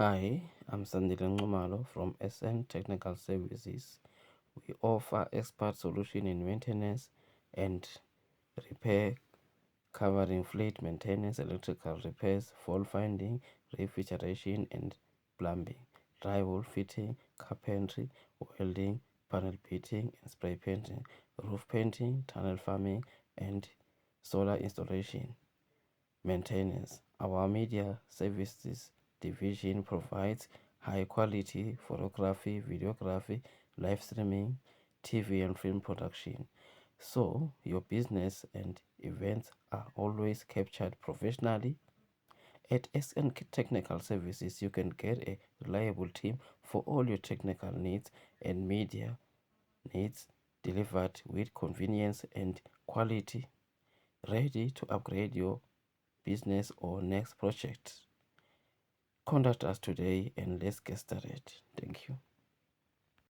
Hi, I'm Sandile Nxumalo from SN Technical Services. We offer expert solution in maintenance and repair covering fleet maintenance, electrical repairs, fault finding, refrigeration and plumbing, drywall fitting, carpentry, welding, panel beating and spray painting, roof painting, tunnel farming and solar installation maintenance. Our media services division provides high quality photography, videography, live streaming, TV and film production. So your business and events are always captured professionally. At SN Technical Services, you can get a reliable team for all your technical needs and media needs delivered with convenience and quality, ready to upgrade your business or next project. Contact us today and let's get started. Thank you.